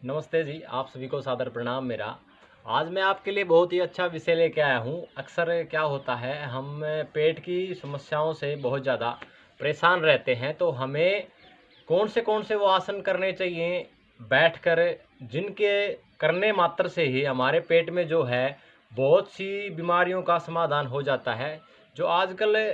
नमस्ते जी, आप सभी को सादर प्रणाम मेरा। आज मैं आपके लिए बहुत ही अच्छा विषय लेके आया हूँ। अक्सर क्या होता है, हम पेट की समस्याओं से बहुत ज़्यादा परेशान रहते हैं, तो हमें कौन से वो आसन करने चाहिए बैठकर, जिनके करने मात्र से ही हमारे पेट में जो है बहुत सी बीमारियों का समाधान हो जाता है। जो आजकल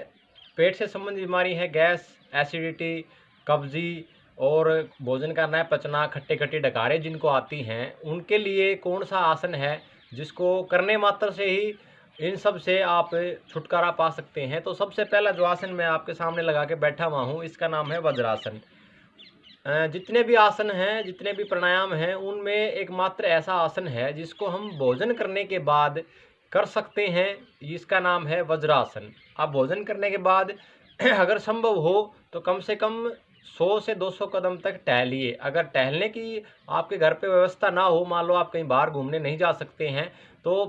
पेट से संबंधित बीमारी है, गैस, एसिडिटी, कब्जी और भोजन करना है पचना, खट्टे खट्टी डकारें जिनको आती हैं, उनके लिए कौन सा आसन है जिसको करने मात्र से ही इन सब से आप छुटकारा पा सकते हैं। तो सबसे पहला जो आसन मैं आपके सामने लगा के बैठा हुआ हूँ, इसका नाम है वज्रासन। जितने भी आसन हैं, जितने भी प्राणायाम हैं, उनमें एकमात्र ऐसा आसन है जिसको हम भोजन करने के बाद कर सकते हैं। इसका नाम है वज्रासन। आप भोजन करने के बाद अगर संभव हो तो कम से कम 100 से 200 कदम तक टहलिए। अगर टहलने की आपके घर पे व्यवस्था ना हो, मान लो आप कहीं बाहर घूमने नहीं जा सकते हैं, तो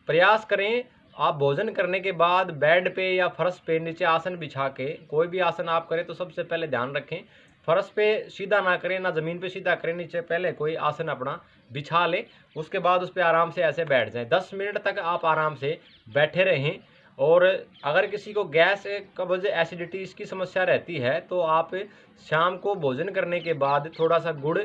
प्रयास करें आप भोजन करने के बाद बेड पे या फर्श पे नीचे आसन बिछा के कोई भी आसन आप करें तो सबसे पहले ध्यान रखें, फर्श पे सीधा ना करें, ना ज़मीन पे सीधा करें, नीचे पहले कोई आसन अपना बिछा लें। उसके बाद उस पर आराम से ऐसे बैठ जाएं। 10 मिनट तक आप आराम से बैठे रहें। और अगर किसी को गैस, कब्ज, एसिडिटी इसकी समस्या रहती है, तो आप शाम को भोजन करने के बाद थोड़ा सा गुड़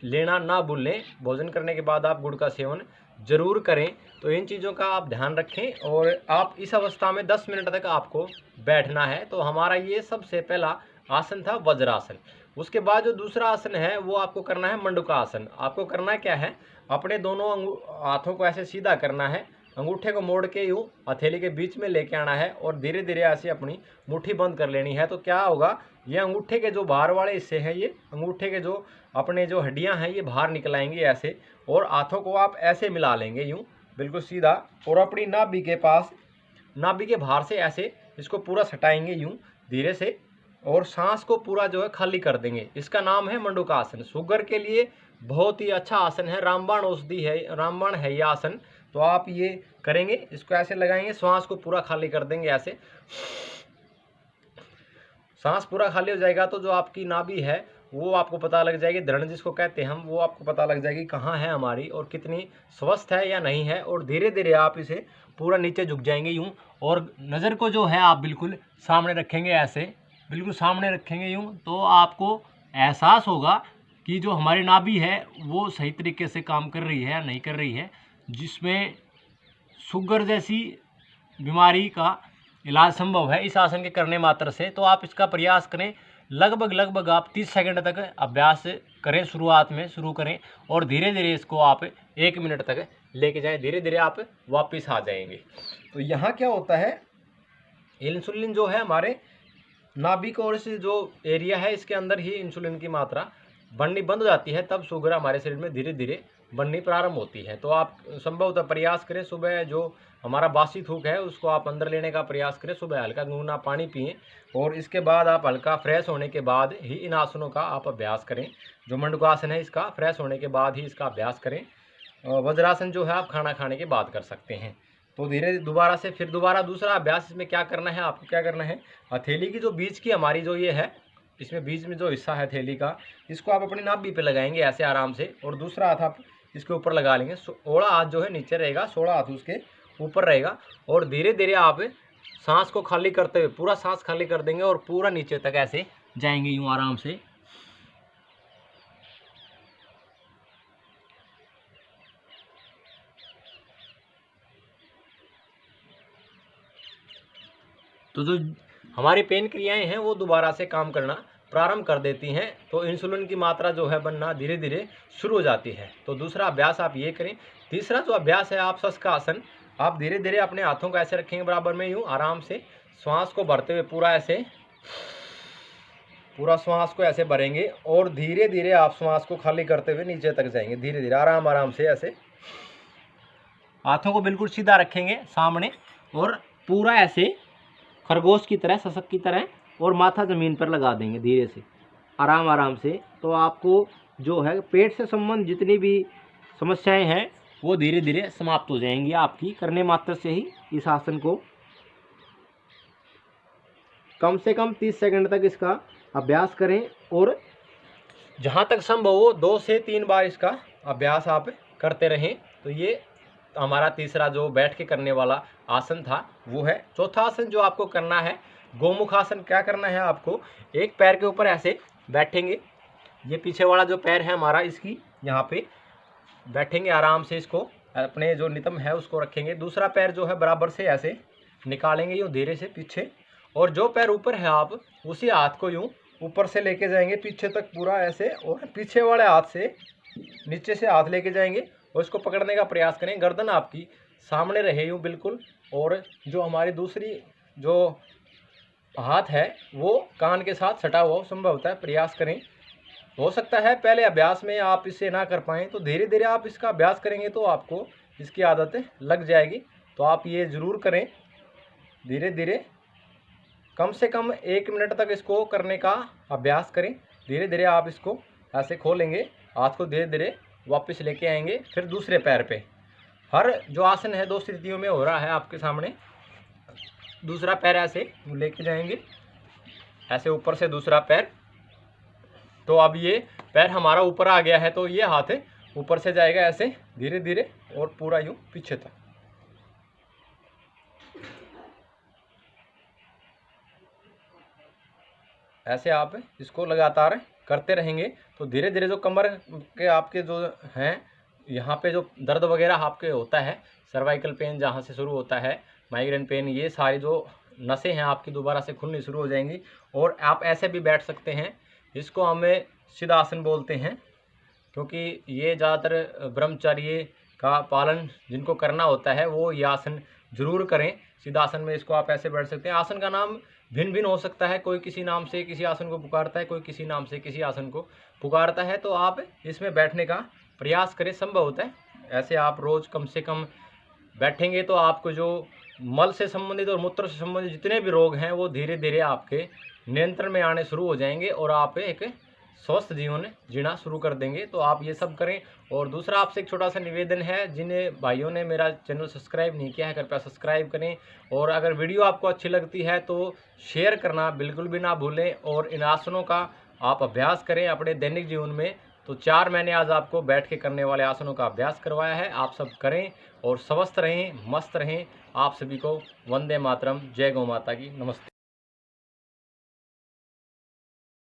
लेना ना भूलें। भोजन करने के बाद आप गुड़ का सेवन ज़रूर करें। तो इन चीज़ों का आप ध्यान रखें और आप इस अवस्था में 10 मिनट तक आपको बैठना है। तो हमारा ये सबसे पहला आसन था वज्रासन। उसके बाद जो दूसरा आसन है वो आपको करना है मंडूकासन। आपको करना क्या है, अपने दोनों हाथों को ऐसे सीधा करना है, अंगूठे को मोड़ के यूँ हथेली के बीच में लेके आना है और धीरे धीरे ऐसे अपनी मुट्ठी बंद कर लेनी है। तो क्या होगा, ये अंगूठे के जो बाहर वाले हिस्से हैं, ये अंगूठे के जो अपने जो हड्डियां हैं, ये बाहर निकल आएंगी ऐसे। और हाथों को आप ऐसे मिला लेंगे यूँ बिल्कुल सीधा, और अपनी नाभि के पास, नाभि के बाहर से ऐसे इसको पूरा सटाएंगे यूँ धीरे से, और सांस को पूरा जो है खाली कर देंगे। इसका नाम है मंडूकासन। शुगर के लिए बहुत ही अच्छा आसन है, रामबाण औषधि है, रामबाण है ये आसन। तो आप ये करेंगे, इसको ऐसे लगाएंगे, सांस को पूरा खाली कर देंगे ऐसे। सांस पूरा खाली हो जाएगा तो जो आपकी नाभि है वो आपको पता लग जाएगी, धरण जिसको कहते हैं हम, वो आपको पता लग जाएगी कहाँ है हमारी और कितनी स्वस्थ है या नहीं है। और धीरे धीरे आप इसे पूरा नीचे झुक जाएंगे यूँ, और नज़र को जो है आप बिल्कुल सामने रखेंगे ऐसे, बिल्कुल सामने रखेंगे यूँ। तो आपको एहसास होगा कि जो हमारी नाभि है वो सही तरीके से काम कर रही है या नहीं कर रही है, जिसमें शुगर जैसी बीमारी का इलाज संभव है इस आसन के करने मात्र से। तो आप इसका प्रयास करें। लगभग आप 30 सेकंड तक अभ्यास करें, शुरुआत में शुरू करें, और धीरे धीरे इसको आप 1 मिनट तक लेके जाएं। धीरे धीरे आप वापस आ जाएंगे। तो यहाँ क्या होता है, इंसुलिन जो है हमारे नाभिक और इस जो एरिया है इसके अंदर ही इंसुलिन की मात्रा बढ़नी बंद हो जाती है, तब शुगर हमारे शरीर में धीरे धीरे बढ़नी प्रारंभ होती है। तो आप संभवतः प्रयास करें, सुबह जो हमारा बासी थूक है उसको आप अंदर लेने का प्रयास करें, सुबह हल्का गुनगुना पानी पिएं, और इसके बाद आप हल्का फ्रेश होने के बाद ही इन आसनों का आप अभ्यास करें। जो मंडूकासन है इसका फ्रेश होने के बाद ही इसका अभ्यास करें। वज्रासन जो है आप खाना खाने के बाद कर सकते हैं। तो धीरे दोबारा से फिर दोबारा दूसरा अभ्यास, इसमें क्या करना है, आपको क्या करना है, हथेली की जो बीच की हमारी जो ये है, इसमें बीच में जो हिस्सा है हथेली का, इसको आप अपनी नाभि पे लगाएंगे ऐसे आराम से, और दूसरा हाथ आप इसके ऊपर लगा लेंगे। ओढ़ा हाथ जो है नीचे रहेगा, सोड़ा हाथ उसके ऊपर रहेगा, और धीरे धीरे आप सांस को खाली करते हुए पूरा सांस खाली कर देंगे और पूरा नीचे तक ऐसे जाएंगे यूँ आराम से। तो जो हमारी पेन क्रियाएं हैं वो दोबारा से काम करना प्रारंभ कर देती हैं। तो इंसुलिन की मात्रा जो है बनना धीरे धीरे शुरू हो जाती है। तो दूसरा अभ्यास आप ये करें। तीसरा जो अभ्यास है आप शशका आसन। आप धीरे धीरे अपने हाथों को ऐसे रखेंगे बराबर में यूँ, आराम से श्वास को भरते हुए पूरा ऐसे, पूरा श्वास को ऐसे भरेंगे, और धीरे धीरे आप श्वास को खाली करते हुए नीचे तक जाएंगे। धीरे धीरे आराम आराम से ऐसे हाथों को बिल्कुल सीधा रखेंगे सामने, और पूरा ऐसे खरगोश की तरह, सशक की तरह, और माथा ज़मीन पर लगा देंगे धीरे से, आराम आराम से। तो आपको जो है पेट से संबंधित जितनी भी समस्याएं हैं वो धीरे धीरे समाप्त हो जाएंगी आपकी करने मात्र से ही। इस आसन को कम से कम 30 सेकंड तक इसका अभ्यास करें, और जहाँ तक संभव हो 2 से 3 बार इसका अभ्यास आप करते रहें। तो ये हमारा तीसरा जो बैठ के करने वाला आसन था वो है। चौथा आसन जो आपको करना है गोमुख आसन। क्या करना है आपको, एक पैर के ऊपर ऐसे बैठेंगे, ये पीछे वाला जो पैर है हमारा इसकी यहाँ पे बैठेंगे आराम से, इसको अपने जो नितंब है उसको रखेंगे। दूसरा पैर जो है बराबर से ऐसे निकालेंगे यूँ धीरे से पीछे, और जो पैर ऊपर है आप उसी हाथ को यूँ ऊपर से लेके जाएंगे पीछे तक पूरा ऐसे, और पीछे वाले हाथ से नीचे से हाथ लेके जाएंगे और इसको पकड़ने का प्रयास करें। गर्दन आपकी सामने रहे यूँ बिल्कुल, और जो हमारी दूसरी जो हाथ है वो कान के साथ सटा हुआ संभवतः प्रयास करें। हो सकता है पहले अभ्यास में आप इसे ना कर पाएँ, तो धीरे धीरे आप इसका अभ्यास करेंगे तो आपको इसकी आदत लग जाएगी। तो आप ये ज़रूर करें धीरे धीरे, कम से कम 1 मिनट तक इसको करने का अभ्यास करें। धीरे धीरे आप इसको ऐसे खोलेंगे, हाथ को धीरे धीरे वापस लेके आएंगे। फिर दूसरे पैर पे, हर जो आसन है 2 स्थितियों में हो रहा है आपके सामने। दूसरा पैर ऐसे लेके जाएंगे, ऐसे ऊपर से दूसरा पैर। तो अब ये पैर हमारा ऊपर आ गया है, तो ये हाथ ऊपर से जाएगा ऐसे धीरे धीरे और पूरा यूँ पीछे तक। ऐसे आप इसको लगातार करते रहेंगे तो धीरे धीरे जो कमर के आपके जो हैं यहाँ पे जो दर्द वगैरह आपके होता है, सर्वाइकल पेन जहाँ से शुरू होता है, माइग्रेन पेन, ये सारी जो नसें हैं आपकी दोबारा से खुलनी शुरू हो जाएंगी। और आप ऐसे भी बैठ सकते हैं, इसको हमें सिद्धासन बोलते हैं, क्योंकि ये ज़्यादातर ब्रह्मचर्य का पालन जिनको करना होता है वो ये आसन जरूर करें। सिद्धासन में इसको आप ऐसे बैठ सकते हैं। आसन का नाम भिन्न भिन्न हो सकता है, कोई किसी नाम से किसी आसन को पुकारता है, कोई किसी नाम से किसी आसन को पुकारता है। तो आप इसमें बैठने का प्रयास करें। संभव होता है ऐसे आप रोज़ कम से कम बैठेंगे तो आपको जो मल से संबंधित और मूत्र से संबंधित जितने भी रोग हैं वो धीरे धीरे आपके नियंत्रण में आने शुरू हो जाएंगे और आप एक स्वस्थ जीवन जीना शुरू कर देंगे। तो आप ये सब करें। और दूसरा आपसे एक छोटा सा निवेदन है, जिन भाइयों ने मेरा चैनल सब्सक्राइब नहीं किया है कृपया सब्सक्राइब करें, और अगर वीडियो आपको अच्छी लगती है तो शेयर करना बिल्कुल भी ना भूलें, और इन आसनों का आप अभ्यास करें अपने दैनिक जीवन में। तो 4 मैंने आज आपको बैठ के करने वाले आसनों का अभ्यास करवाया है। आप सब करें और स्वस्थ रहें, मस्त रहें। आप सभी को वंदे मातरम, जय गौ माता की, नमस्ते।